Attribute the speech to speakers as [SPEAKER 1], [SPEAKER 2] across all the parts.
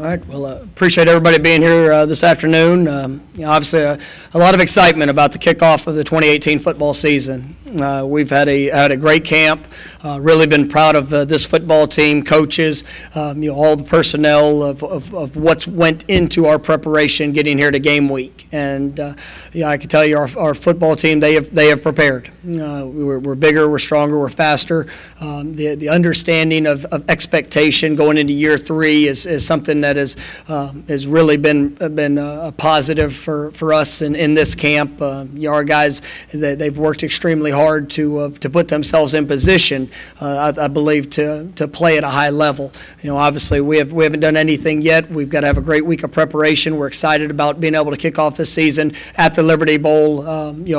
[SPEAKER 1] right. Well, appreciate everybody being here this afternoon. Obviously, a lot of excitement about the kickoff of the 2018 football season. We've had a great camp. Really been proud of this football team, coaches, all the personnel of what's went into our preparation getting here to game week. And I can tell you, our football team, they have prepared. We're bigger, we're stronger, we're faster. The understanding of expectation going into year 3 is something that has really been a positive for us in this camp. Our guys, they've worked extremely hard to put themselves in position, I believe, to play at a high level. Obviously we haven't done anything yet. We've got to have a great week of preparation. We're excited about being able to kick off this season at the Liberty Bowl,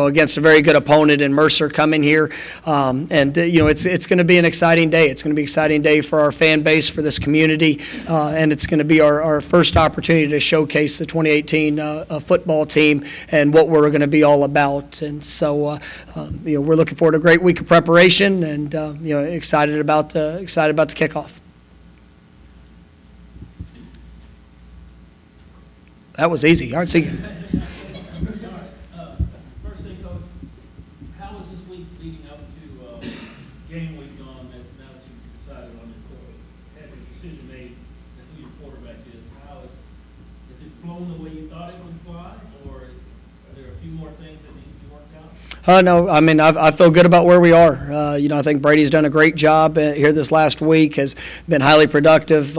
[SPEAKER 1] against a very good opponent in Mercer coming here. It's going to be an exciting day. It's going to be an exciting day for our fan base, for this community, and it's going to be our first opportunity to showcase the 2018 football team and what we're going to be all about. And so, we're looking forward to a great week of preparation, and excited about the kickoff. That was easy. All right, see you.
[SPEAKER 2] First thing, Coach, how was this week leading up to game week on that now that you've decided on had the decision made that who your quarterback is? Is it flowing the way you thought it would fly, or are there a few more things that need to be worked out?
[SPEAKER 1] No, I mean, I feel good about where we are. I think Brady's done a great job here this last week, has been highly productive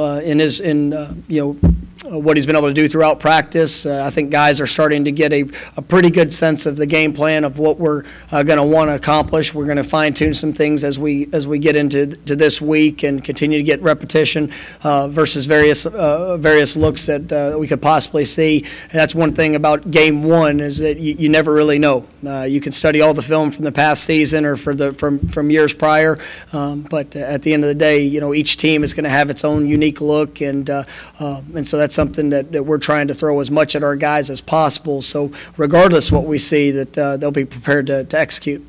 [SPEAKER 1] what he's been able to do throughout practice. I think guys are starting to get a pretty good sense of the game plan of what we're going to want to accomplish. We're going to fine-tune some things as we get into this week and continue to get repetition versus various looks that we could possibly see. And that's one thing about game one, is that you never really know. You can study all the film from the past season or from years prior, but at the end of the day, each team is going to have its own unique look, and so that's something that we're trying to throw as much at our guys as possible. So regardless what we see, that they'll be prepared to execute.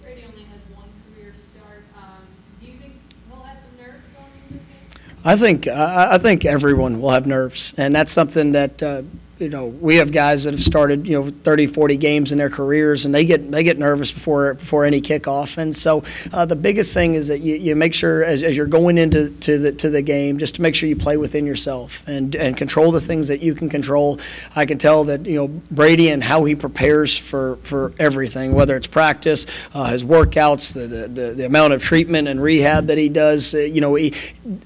[SPEAKER 3] Brady only has one career start. Do you think he'll have some nerves going into this game?
[SPEAKER 1] I think everyone will have nerves, and that's something that we have guys that have started 30, 40 games in their careers, and they get nervous before any kickoff. And so the biggest thing is that you make sure as you're going into the game, just to make sure you play within yourself and control the things that you can control. I can tell that Brady and how he prepares for everything, whether it's practice, his workouts, the amount of treatment and rehab that he does.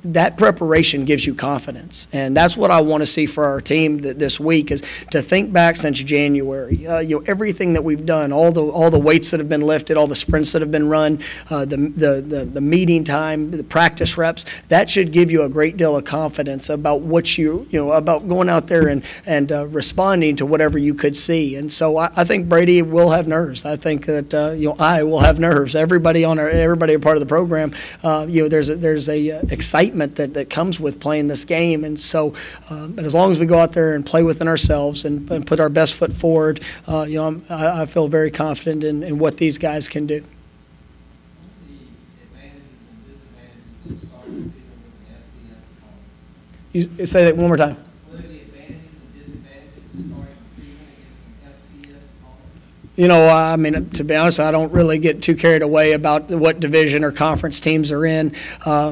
[SPEAKER 1] That preparation gives you confidence, and that's what I want to see for our team this week, is to think back since January. Everything that we've done, all the weights that have been lifted, all the sprints that have been run, the meeting time, the practice reps. That should give you a great deal of confidence about what about going out there and responding to whatever you could see. And so I think Brady will have nerves. I think that I will have nerves. Everybody a part of the program. There's a excitement that comes with playing this game. And so, but as long as we go out there and play within ourselves and put our best foot forward, I feel very confident in what these guys can do. You say that one more time.
[SPEAKER 4] What are the advantages and disadvantages of starting the season against an FCS opponent?
[SPEAKER 1] I mean, to be honest, I don't really get too carried away about what division or conference teams are in. I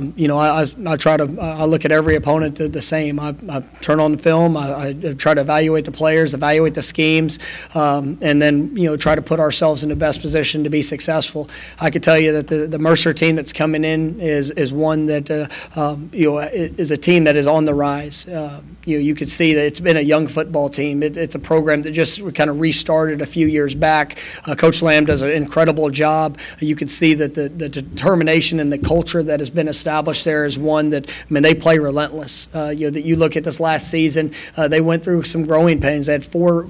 [SPEAKER 1] look at every opponent the same. I turn on the film. I try to evaluate the players, evaluate the schemes, and then try to put ourselves in the best position to be successful. I can tell you that the Mercer team that's coming in is one that is a team that is on the rise. You could see that it's been a young football team. It's a program that just kind of restarted a few years back. Coach Lamb does an incredible job. You can see that the determination and the culture that has been established there is one that, they play relentless. That you look at this last season, they went through some growing pains. They had four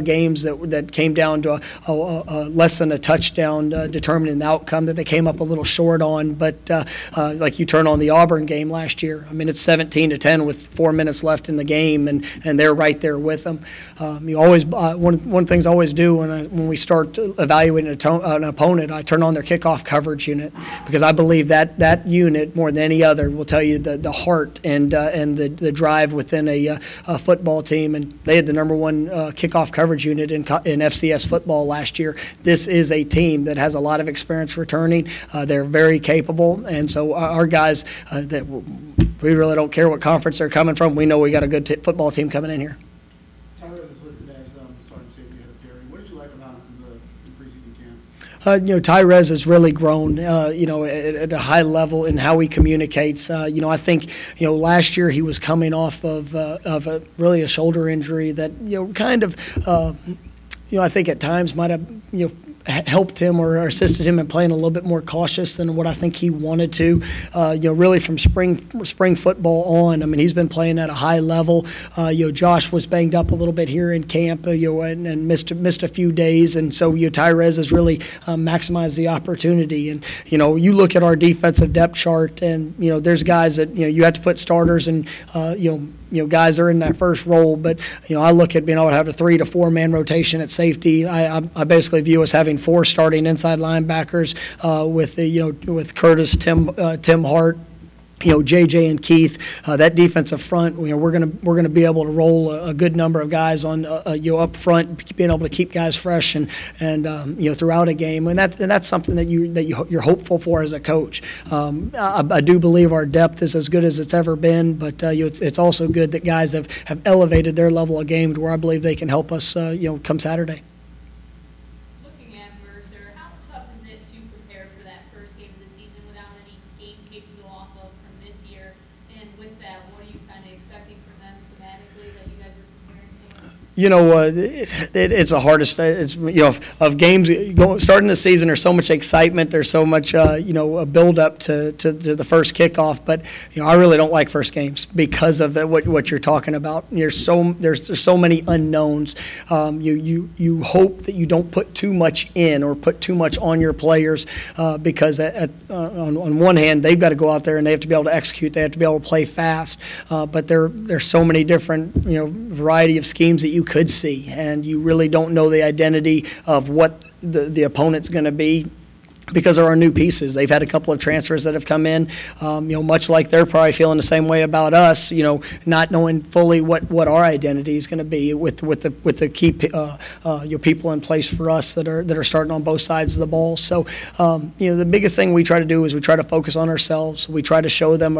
[SPEAKER 1] games that came down to a less than a touchdown determining the outcome that they came up a little short on. But like you turn on the Auburn game last year, it's 17-10 with 4 minutes left in the game, and they're right there with them. One of the things I always do when when we start evaluating an opponent, I turn on their kickoff coverage unit, because I believe that unit, more than any other, will tell you the heart and the drive within a football team. And they had the #1 kickoff coverage unit in FCS football last year. This is a team that has a lot of experience returning. They're very capable, and so our guys, that we really don't care what conference they're coming from. We know we got a good football team coming in here.
[SPEAKER 5] Tyrez is listed as starting safety ahead of Terry. What did you like about him in the preseason camp?
[SPEAKER 1] Tyrez has really grown, at a high level in how he communicates. I think, last year he was coming off of really a shoulder injury that, kind of, I think at times might have, helped him or assisted him in playing a little bit more cautious than what I think he wanted to. Really from spring football on, I mean, he's been playing at a high level. Josh was banged up a little bit here in camp, and missed a few days, and so Tyrez has really maximized the opportunity. And you look at our defensive depth chart, and there's guys that you have to put starters and guys are in that first role, but I look at being able to have a 3 to 4 man rotation at safety. I basically view us having 4 starting inside linebackers with Curtis, Tim Hart, JJ and Keith. That defensive front, we're gonna be able to roll a good number of guys on up front, being able to keep guys fresh and throughout a game, and that's something that you're hopeful for as a coach. I do believe our depth is as good as it's ever been, but it's also good that guys have elevated their level of game to where I believe they can help us come Saturday.
[SPEAKER 3] Looking at Mercer, how tough is it to prepare for that first game of the season without any game tape to go off of from this year? And with that, what are you kind of expecting from them schematically that you guys are preparing for?
[SPEAKER 1] It's the hardest. It's of games starting the season. There's so much excitement. There's so much a build up to the first kickoff. But I really don't like first games because of what you're talking about. There's so many unknowns. You hope that you don't put too much in or put too much on your players because on one hand they've got to go out there and they have to be able to execute. They have to be able to play fast. But there's so many different variety of schemes that you could see, and you really don't know the identity of what the opponent's going to be because of our new pieces. They've had a couple of transfers that have come in, much like they're probably feeling the same way about us, not knowing fully what our identity is going to be with the key people in place for us that are starting on both sides of the ball. So, the biggest thing we try to do is we try to focus on ourselves. We try to show them,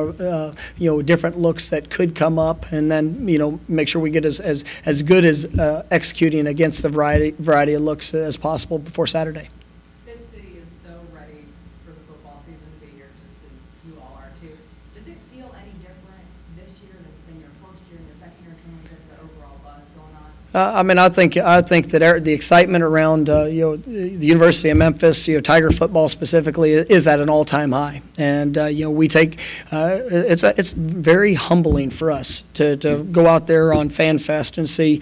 [SPEAKER 1] different looks that could come up, and then, make sure we get as good as executing against the variety of looks as possible before Saturday.
[SPEAKER 6] Does it feel any different this year than your first year and your second year in terms of the overall buzz going on?
[SPEAKER 1] I think that the excitement around the University of Memphis, Tiger football specifically, is at an all-time high, and we take it's very humbling for us to go out there on Fan Fest and see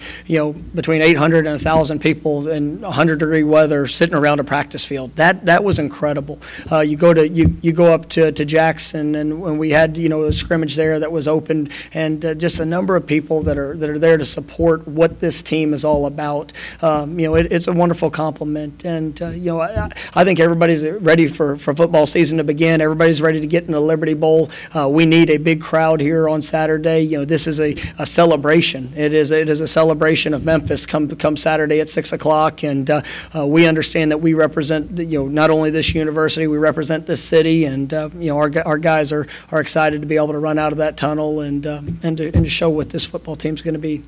[SPEAKER 1] between 800 and 1,000 people in 100-degree weather sitting around a practice field. That was incredible. You go up to Jackson, and when we had a scrimmage there that was opened, and just a number of people that are there to support what this team is all about. It's a wonderful compliment, and I think everybody's ready for football season to begin. Everybody's ready to get in the Liberty Bowl. We need a big crowd here on Saturday. This is a celebration. It is a celebration of Memphis come Saturday at 6 o'clock, and we understand that we represent not only this university, we represent this city, and our guys are excited to be able to run out of that tunnel and to show what this football team's going to be.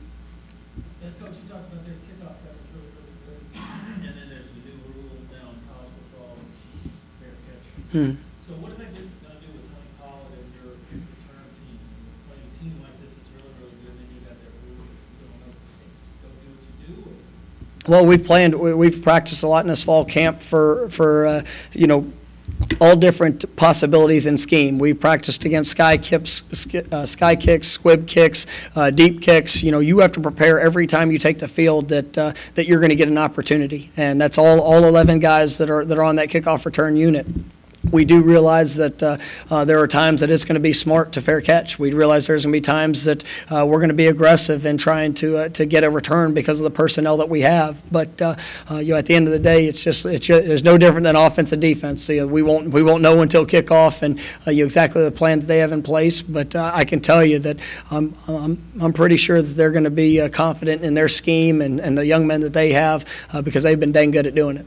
[SPEAKER 2] Coach, you talked about their kickoff coverage really good. And then there's the new rule now in college football, fair catch. So what are they going to do with Tony Pollard and your kick return team? Playing a team like this, it's really, really good, and then you got that rule. You don't know, go do what you do?
[SPEAKER 1] Well, we've practiced a lot in this fall camp for all different possibilities in scheme. We practiced against sky kicks, squib kicks, deep kicks. You have to prepare every time you take the field that you're going to get an opportunity, and that's all 11 guys that are on that kickoff return unit. we do realize that there are times that it's going to be smart to fair catch. We realize there's going to be times that we're going to be aggressive in trying to get a return because of the personnel that we have. But at the end of the day, it's no different than offense and defense. So, we won't know until kickoff and exactly the plan that they have in place. But I can tell you that I'm pretty sure that they're going to be confident in their scheme and the young men that they have because they've been dang good at doing it.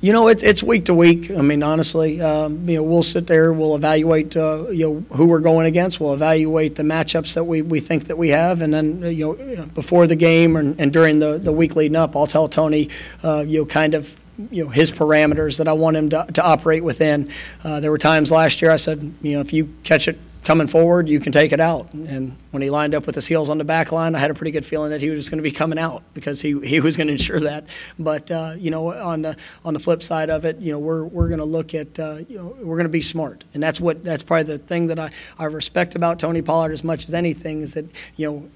[SPEAKER 1] It's week to week. I mean, honestly, we'll sit there, we'll evaluate, who we're going against. We'll evaluate the matchups that we think that we have, and then, before the game and during the week leading up, I'll tell Tony, kind of, his parameters that I want him to operate within. There were times last year I said, if you catch it coming forward, you can take it out. And when he lined up with his heels on the back line, I had a pretty good feeling that he was going to be coming out because he was going to ensure that. But on the flip side of it, we're going to look at we're going to be smart, and that's probably the thing that I respect about Tony Pollard as much as anything is that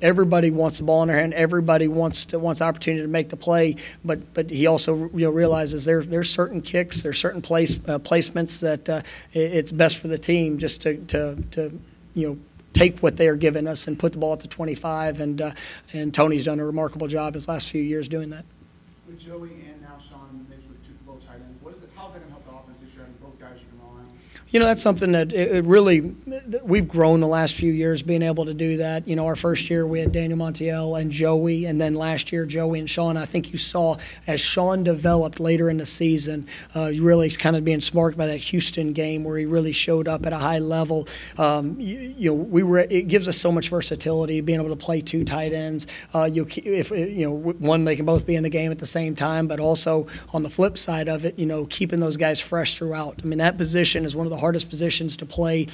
[SPEAKER 1] everybody wants the ball in their hand, everybody wants the opportunity to make the play, but he also realizes there's certain kicks, there's certain placements that it's best for the team just to take what they are giving us and put the ball at the 25, and Tony's done a remarkable job his last few years doing that.
[SPEAKER 5] With Joey and now Sean mixed with both tight ends, how's that going to help the offense this year? Having both guys you can rely on?
[SPEAKER 1] That's something that it really we've grown the last few years being able to do that. Our first year we had Daniel Montiel and Joey, and then last year Joey and Sean. I think you saw as Sean developed later in the season, really kind of being sparked by that Houston game where he really showed up at a high level. It gives us so much versatility being able to play two tight ends. One, they can both be in the game at the same time, but also on the flip side of it, keeping those guys fresh throughout. I mean, that position is one of the hardest positions to play,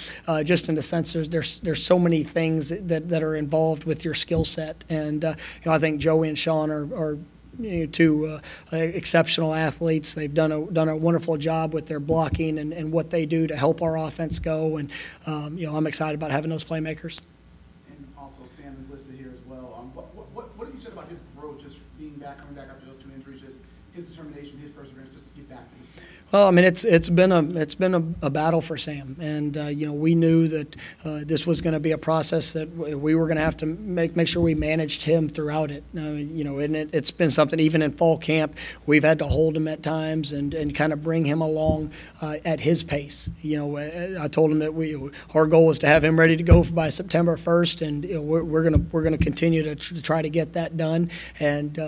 [SPEAKER 1] just in the sense there's so many things that are involved with your skill set, and I think Joey and Sean are two exceptional athletes. They've done a wonderful job with their blocking and what they do to help our offense go, and I'm excited about having those playmakers.
[SPEAKER 5] And also Sam is listed here as well. What have you said about his growth, just being back, coming back after those two injuries, just his determination, his perseverance, just to get back to this point?
[SPEAKER 1] Well, I mean, it's been a battle for Sam, and we knew that this was going to be a process that we were going to have to make sure we managed him throughout it. And it's been something even in fall camp we've had to hold him at times and kind of bring him along at his pace. I told him that our goal was to have him ready to go by September 1st, and we're gonna continue to try to get that done. And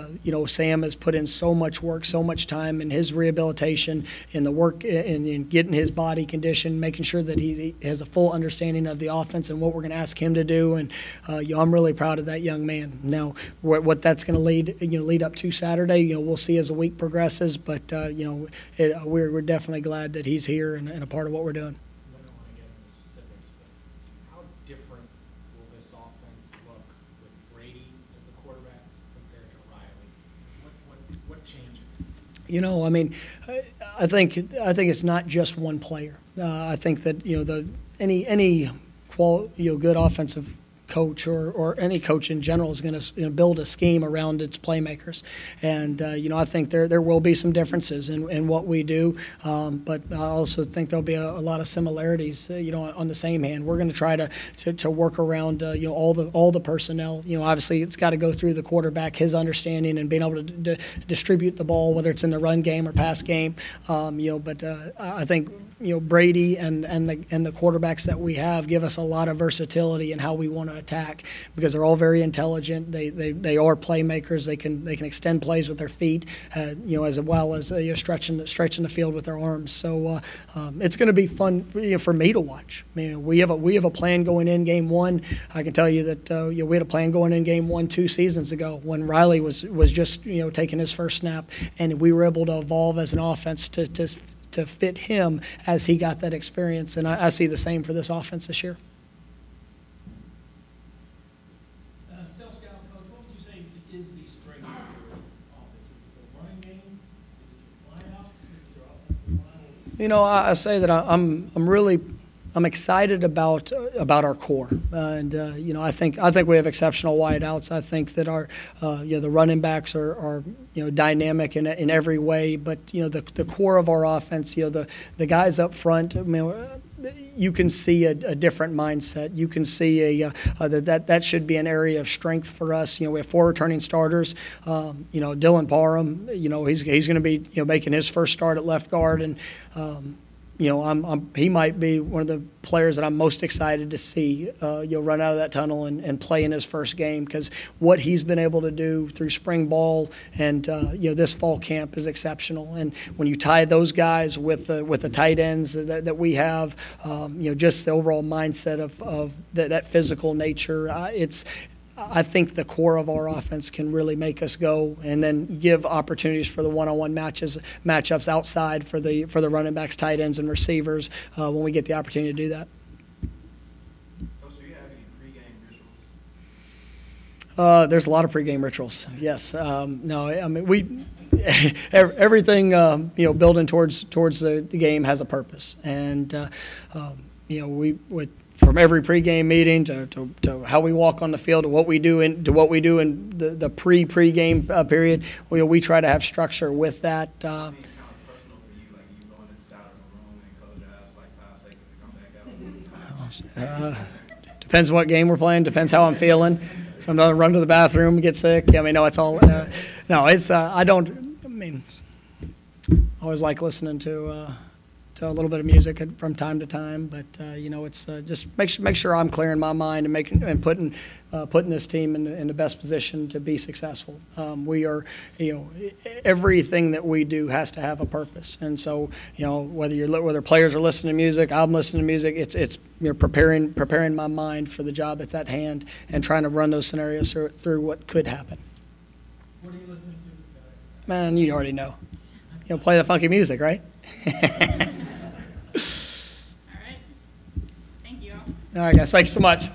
[SPEAKER 1] Sam has put in so much work, so much time in his rehabilitation, in the work in getting his body conditioned, making sure that he has a full understanding of the offense and what we're going to ask him to do. And I'm really proud of that young man. Now, what that's going to lead up to Saturday, we'll see as the week progresses. But we're definitely glad that he's here and a part of what we're doing.
[SPEAKER 7] I don't want to get into specifics, but how different will this offense look with Brady as the quarterback compared to Riley? What changes?
[SPEAKER 1] I mean, I think it's not just one player. I think that any good offensive coach or any coach in general is going to build a scheme around its playmakers, and I think there will be some differences in what we do, but I also think there'll be a lot of similarities. On the same hand, we're going to try to work around all the personnel. Obviously it's got to go through the quarterback, his understanding and being able to distribute the ball, whether it's in the run game or pass game. But I think Brady and the quarterbacks that we have give us a lot of versatility in how we want to attack, because they're all very intelligent. They are playmakers. They can extend plays with their feet, as well as stretching the field with their arms. So it's going to be fun for me to watch. I mean, we have a plan going in game one. I can tell you that we had a plan going in game 1 2 seasons ago when Riley was just taking his first snap, and we were able to evolve as an offense to fit him as he got that experience. And I see the same for this offense this year.
[SPEAKER 2] Sales scout coach, what would you say is the strength of your offense? Is it the running game? Is it your lineouts? Is it your offensive line?
[SPEAKER 1] I say that I'm I'm excited about our core, and you know, I think we have exceptional wideouts. I think that our you know, the running backs are you know, dynamic in every way, but you know, the core of our offense, you know, the guys up front, I mean, you can see a different mindset. You can see that should be an area of strength for us. You know, we have 4 returning starters. You know, Dylan Parham, you know, he's going to be, you know, making his first start at left guard, and you know, he might be one of the players that I'm most excited to see, you know, run out of that tunnel and play in his first game, because what he's been able to do through spring ball and you know, this fall camp is exceptional. And when you tie those guys with the tight ends that we have, you know, just the overall mindset of that physical nature, I think the core of our offense can really make us go, and then give opportunities for the one-on-one matchups outside for the running backs, tight ends, and receivers when we get the opportunity to do that.
[SPEAKER 8] Coach, do you have any pregame rituals?
[SPEAKER 1] There's a lot of pregame rituals. Yes. No, I mean, everything you know, building towards the game has a purpose, and you know, from every pregame meeting to how we walk on the field to what we do in the pregame period, we try to have structure with that.
[SPEAKER 8] I mean, kind of personal for you, like you going inside of the room and close your eyes for like 5 seconds to come back out.
[SPEAKER 1] Depends what game we're playing. Depends how I'm feeling. Sometimes I run to the bathroom, get sick. I mean, no, it's all. No, it's. I don't. I mean, I always like listening to a little bit of music from time to time, but you know, it's just make sure I'm clearing my mind and putting this team in the best position to be successful. We are, you know, everything that we do has to have a purpose, and so, you know, whether players are listening to music, I'm listening to music, it's you're preparing my mind for the job that's at hand and trying to run those scenarios through what could happen.
[SPEAKER 2] What are you listening to?
[SPEAKER 1] Man, you already know. You know, play the funky music, right?
[SPEAKER 3] All right. Thank you all.
[SPEAKER 1] All right, guys. Thanks so much.